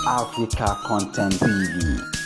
Africa Content TV.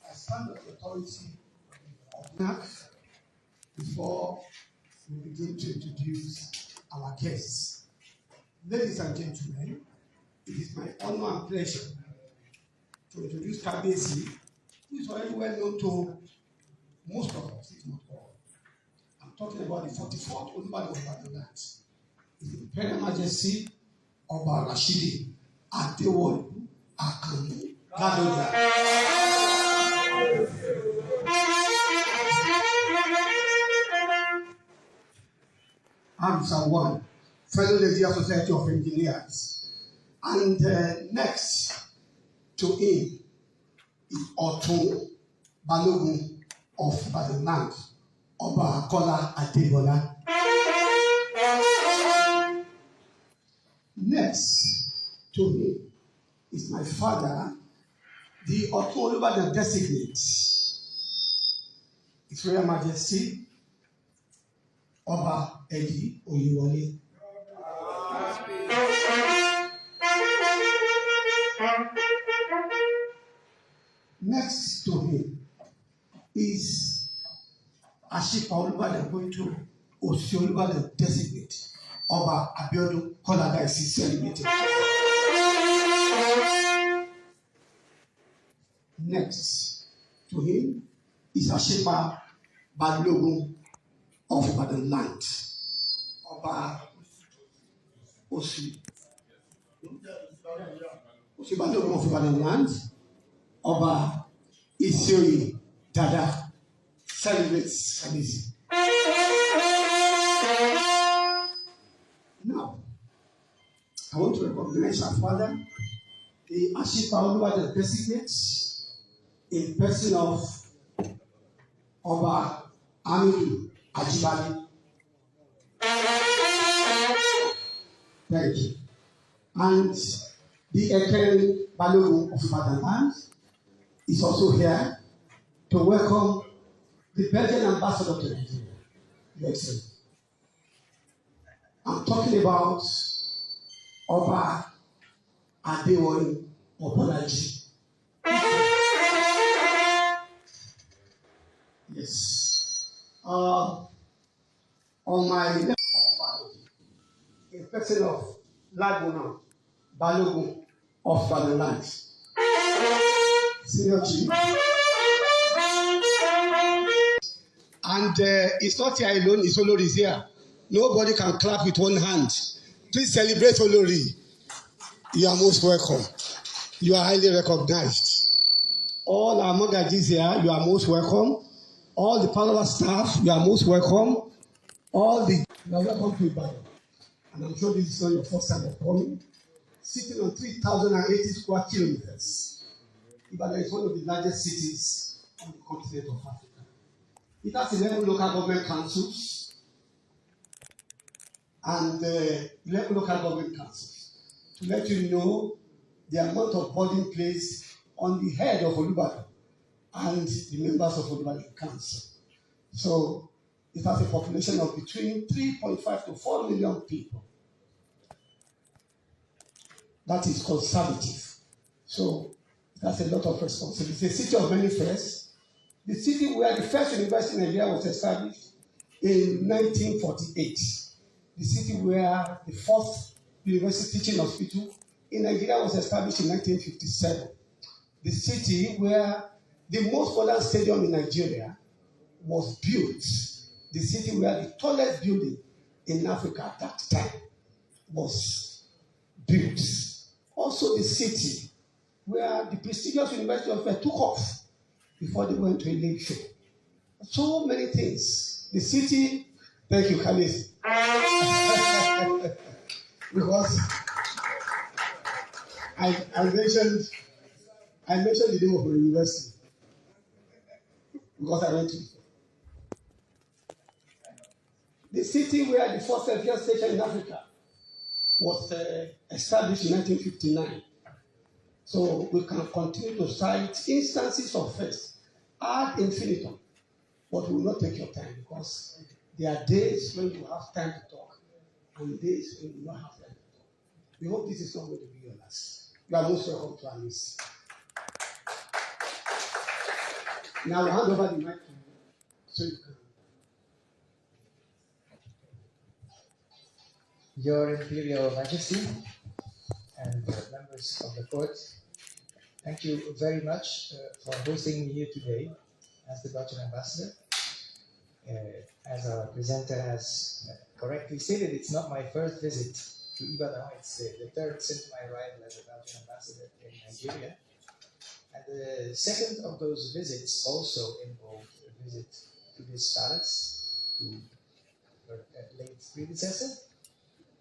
I stand on the authority of NAC before we begin to introduce our guests. Ladies and gentlemen, it is my honor and pleasure to introduce Kabesi, who is already well known to most of us, if not all. I'm talking about the 44th Olubadan of Ladoja, His Imperial Majesty Oba Rasheed Adewolu Ladoja. Arusa 1, Fellow Ladoja Society of Engineers. And next to him is Otun Balogun of Badland, Oba Kola Adewolu. Next to him is my father, the Olubadan designate, His Royal Majesty Oba Eddie Oyewole. Next to him is Ashipa Olubadan going to Osi Olubadan designate Oba Abiodun Kolada is celebrated. Next to him is Ashipa Balogun of Olubadan land. Ọba Osi Balogun of Olubadan land. Ọba Isioyi Dada celebrates Kabisi. Now, I want to recognize our father, the Ashipa Olubadan President, in person of Oba Amidu Ajibade. Thank you. And the Ekeri Balogun of Olubadan land is also here to welcome the Belgian ambassador to Nigeria. Yes, I'm talking about Oba Adewolu Obolaji. Yes. On my left, in person of Ladoja, Balogun of Olubadan land. Senior Chief. And it's not here alone, it's Olori is here. Nobody can clap with one hand. Please celebrate Olori. You are most welcome. You are highly recognized. All our Mogajis here, you are most welcome. All the Palawa staff, you are most welcome. You are welcome to Ibadan. And I'm sure this is not your first time of coming. Sitting on 3,080 square kilometers. Ibadan is one of the largest cities on the continent of Africa. It has 11 local government councils and 11 local government councils. To let you know the amount of burden placed on the head of Olubadan and the members of Olubadan Council. So it has a population of between 3.5 to 4 million people. That is conservative. So it has a lot of responsibility. It's a city of many firsts. The city where the first university in Nigeria was established in 1948. The city where the first university teaching hospital in Nigeria was established in 1957. The city where the most modern stadium in Nigeria was built. The city where the tallest building in Africa at that time was built. Also the city where the prestigious University of Ife took off before they went to election. So many things. The city, thank you, Khalid. Because I mentioned the name of the university. Because I went to the city where the first aviation station in Africa was established in 1959. So we can continue to cite instances of first ad infinitum, but we will not take your time because there are days when you have time to talk and days when you don't have time to talk. We hope this is not going to be your last. You are most welcome to Amis. Now I'll hand over the mic to you so you can. Your Imperial Majesty and members of the court, thank you very much for hosting me here today as the Belgian ambassador. As our presenter has correctly stated, it's not my first visit to Ibadan. It's the third since my arrival as a Belgian ambassador in Nigeria. And the second of those visits also involved a visit to this palace, to her late predecessor.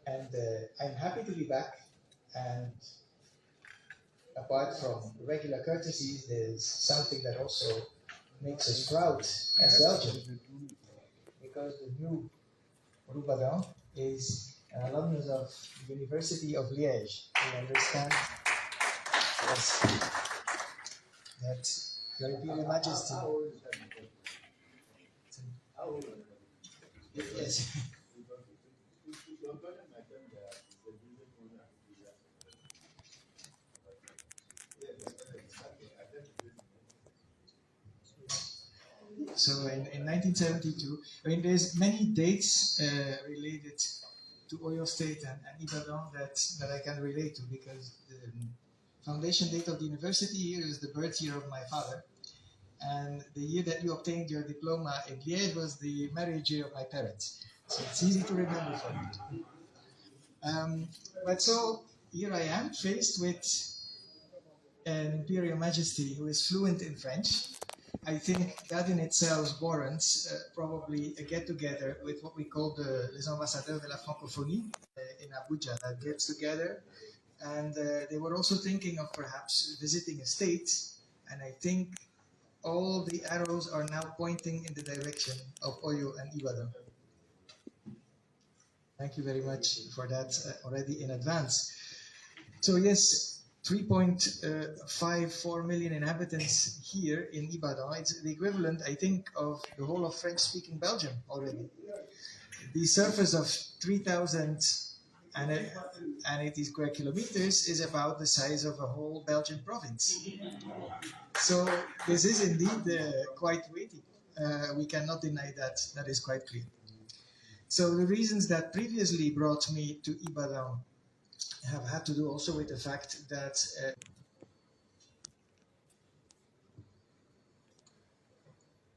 And I'm happy to be back. And apart from regular courtesies, there's something that also makes us proud as Belgium, because the new Olubadan is an alumnus of the University of Liège. We understand that Your Imperial Majesty. Yes. So in 1972, I mean, there's many dates related to Oyo State and Ibadan that I can relate to, because the foundation date of the university here is the birth year of my father. And the year that you obtained your diploma in Liège was the marriage year of my parents. So it's easy to remember for me. But so here I am, faced with an Imperial Majesty who is fluent in French. I think that in itself warrants probably a get-together with what we call les ambassadeurs de la francophonie in Abuja that gets together. And they were also thinking of perhaps visiting a state. And I think all the arrows are now pointing in the direction of Oyo and Ibadan. Thank you very much for that already in advance. So yes, 3.54 million inhabitants here in Ibadan. It's the equivalent, I think, of the whole of French-speaking Belgium already. The surface of 3,080 square kilometers is about the size of a whole Belgian province. So this is indeed quite weighty. We cannot deny that. That is quite clear. So the reasons that previously brought me to Ibadan have had to do also with the fact that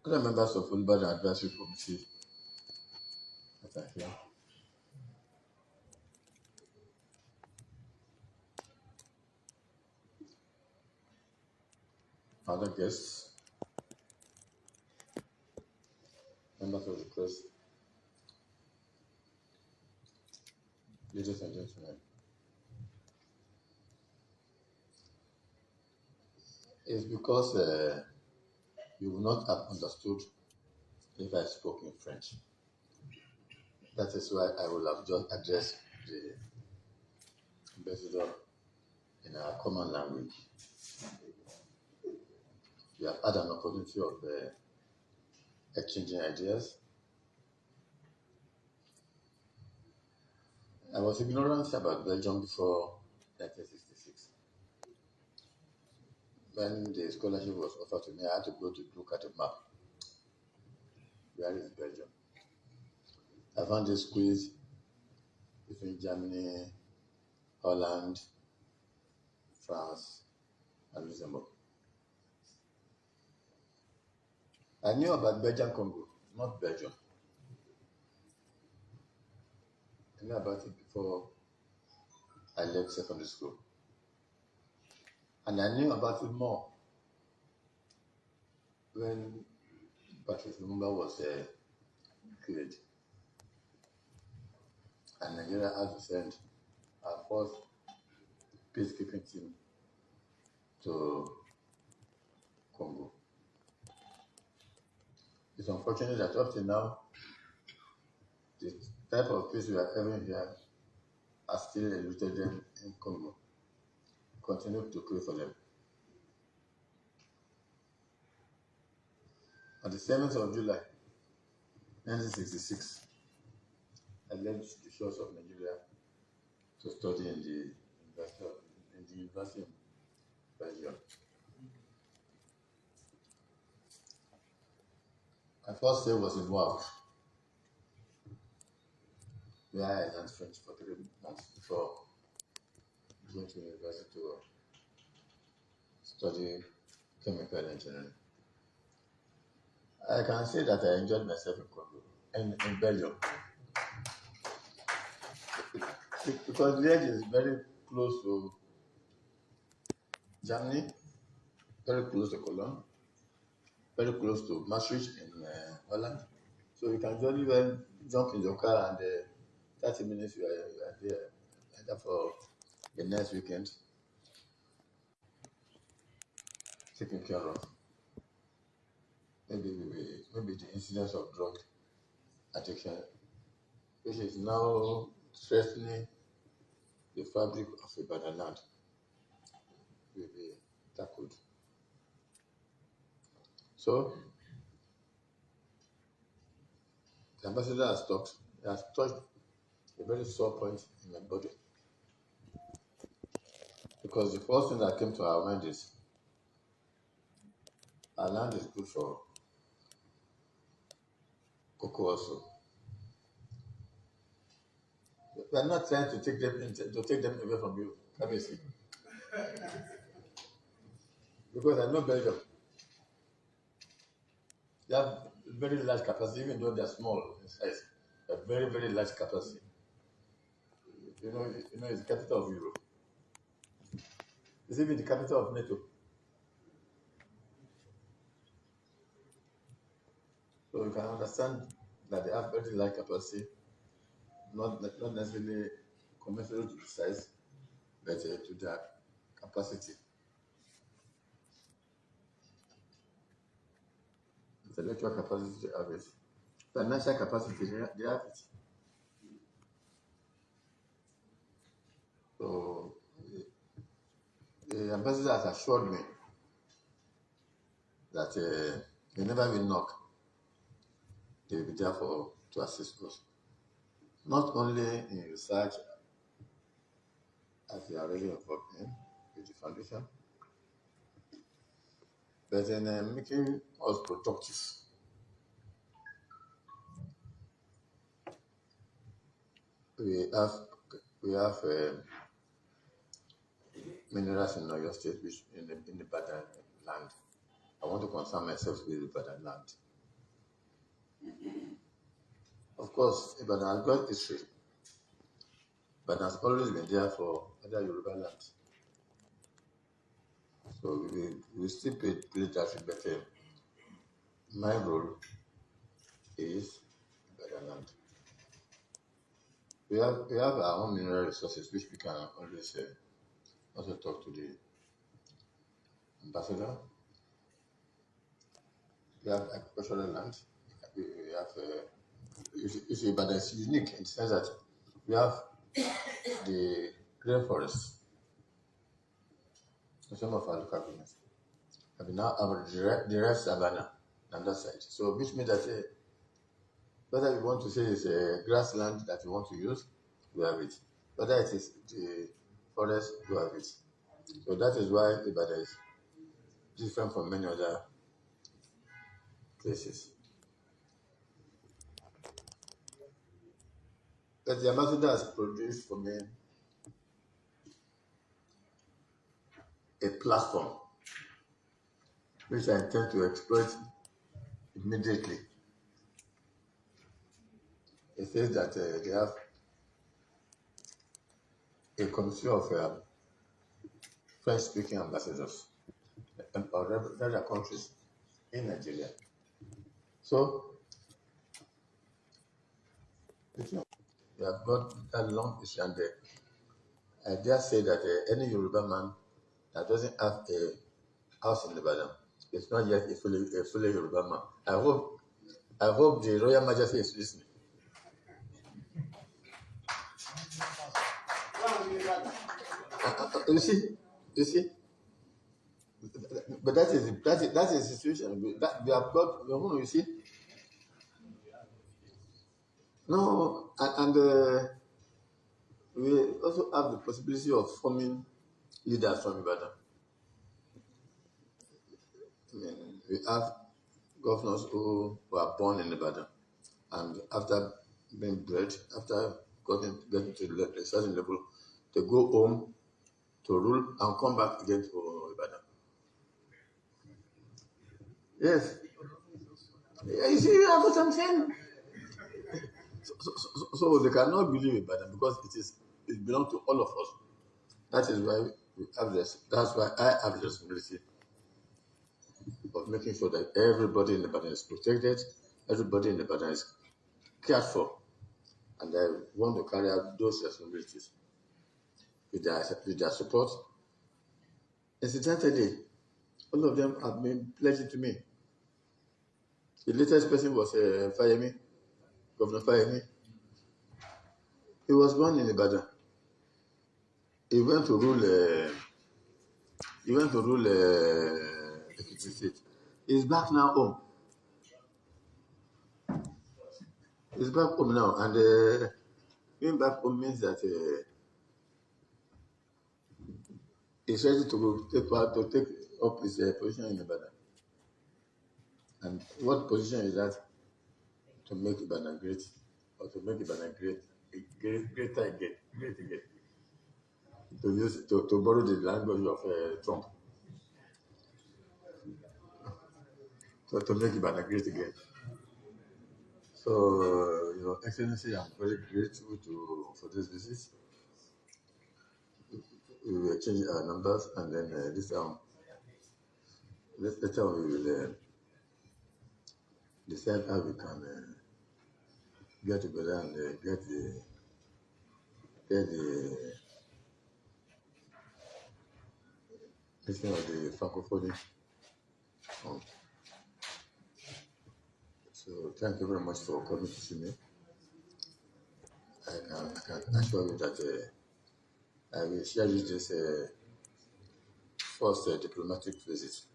Other members of Olubadan Advisory Committee, other guests, members of the press, ladies and gentlemen, it's because you will not have understood if I spoke in French. That is why I will have just addressed the ambassador in our common language. We have had an opportunity of exchanging ideas. I was ignorant about Belgium before 1966. When the scholarship was offered to me, I had to go to look at a map. Where is Belgium? I found this quiz between Germany, Holland, France, and Luxembourg. I knew about Belgian Congo, not Belgium. I knew about it before I left secondary school. And I knew about it more when Patrice Lumumba was killed. And Nigeria had to send our first peacekeeping team to Congo. It's unfortunate that up to now, the type of peace we are having here are still eluded them in Congo. Continue to pray for them. On the 7th of July, 1966, I left the shores of Nigeria to study in the University of Belgium. My first stay was in Wavre, where I learned French for 3 months before going to university to study chemical engineering. I can say that I enjoyed myself in Congo, in Belgium. Because Liège is very close to Germany, very close to Cologne, very close to Maastricht in Holland. So you can jolly well jump in your car and 30 minutes you are there, either for the next weekend, taken care of. Maybe the incidence of drug addiction, which is now threatening the fabric of Ibadan land, will be tackled. So, the ambassador has touched a very sore point in my body. Because the first thing that came to our mind is, our land is good for cocoa also. We are not trying to take them away from you, obviously. Because I know Belgium. They have very large capacity, even though they're small in size. A very, very large capacity. It's the capital of Europe. It's even the capital of NATO. So you can understand that they have very large capacity, not necessarily commensurate to the size, but to their capacity. Intellectual capacity they have it. Financial capacity they have it. So the ambassador has assured me that whenever we knock, they will be there to assist us. Not only in research, as we are already involved in with the foundation, but in making us productive. We have minerals in Oyo State, which in the Badan land. I want to concern myself with the Badan land. Of course, Ibadan has got history, but has always been there for other Yoruba lands. So we still play that, but my role is Ibadan land. We have our own mineral resources, which we can always also talk to the ambassador. We have agricultural land. We have, you see, but it's unique in the sense that we have the rainforest in some of our local governments. And we now have the rest savanna on that side. So, which means that whether we want to say it's a grassland that we want to use, we have it. Whether it is the forest, we have it. So that is why Ibadan is different from many other places. But the ambassador has produced for me a platform which I intend to exploit immediately. It says that they have a committee of French-speaking ambassadors or other countries in Nigeria. So, they have got that long history, and I dare say that any Yoruba man that doesn't have a house in Ibadan is not yet a fully Yoruba man. I hope the Royal Majesty is listening. You see, but that is the situation. That we have got. You see, no, and we also have the possibility of forming leaders from Ibadan. I mean, we have governors who were born in Ibadan, and after being bred, after getting to a certain level, they go home to rule and come back again to Ibadan. Yes. Yeah, you see, that's what I'm saying. So they cannot believe Ibadan because it belongs to all of us. That is why we have this. That's why I have the responsibility of making sure that everybody in Ibadan is protected, everybody in Ibadan is cared for, and I want to carry out those responsibilities with their support. Incidentally, all of them have been pledging to me. The latest person was Fayemi, Governor Fayemi. He was born in Ibadan. He went to rule. Ekiti State. He's back now home. He's back home now, and being back home means that he's ready to take up his position in Ibadan. And what position is that? To make Ibadan great, or to make Ibadan greater again. To borrow the language of Trump. So to make Ibadan great again. So, Your Excellency, I'm very grateful for this visit. We will change our numbers, and then this time, later we will decide how we can get together and get the listing of the Francophonie. So thank you very much for coming to see me. I can assure you that I will share this first diplomatic visit,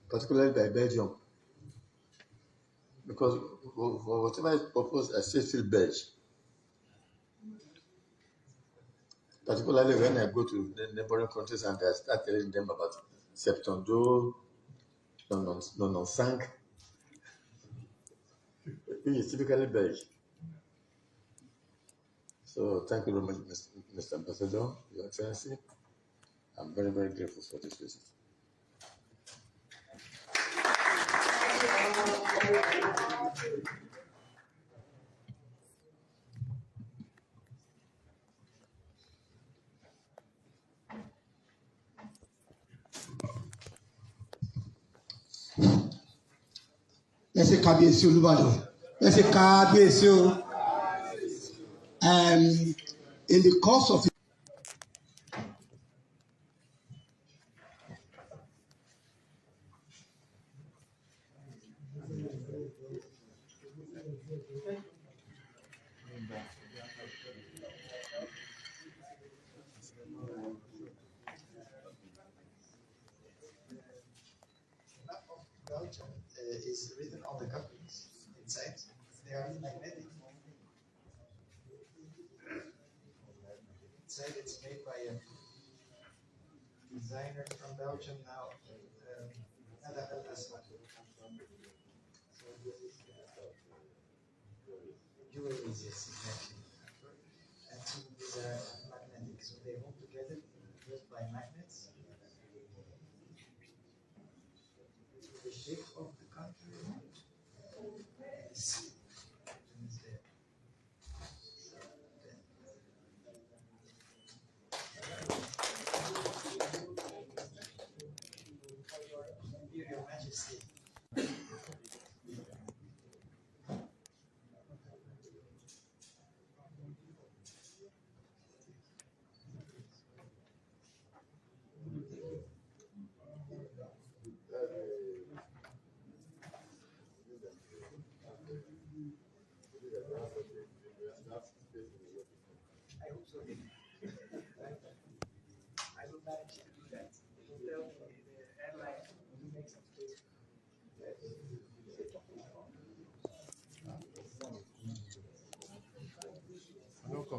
particularly by Belgium, because for whatever is proposed, I still feel Belgium. Particularly when I go to the neighboring countries and I start telling them about Septembre, non 5, which is typically Belgium. So thank you very much, Mr. Ambassador, Your Excellency. I'm very, very grateful for this visit. Let's say Kábíyèsí Olubadan. Let's say Kábíyèsí. In the course of Belgium is written on the couplings inside. They are magnetic. Inside it's made by a designer from Belgium now, Adewolu. So jewelries, yes, exactly. And so these are magnetic, so they hold together just by magnets. The shape of the country is there. Your Majesty. I hope so. I will manage to do that. The hotel, the airline, will make some space. Loco.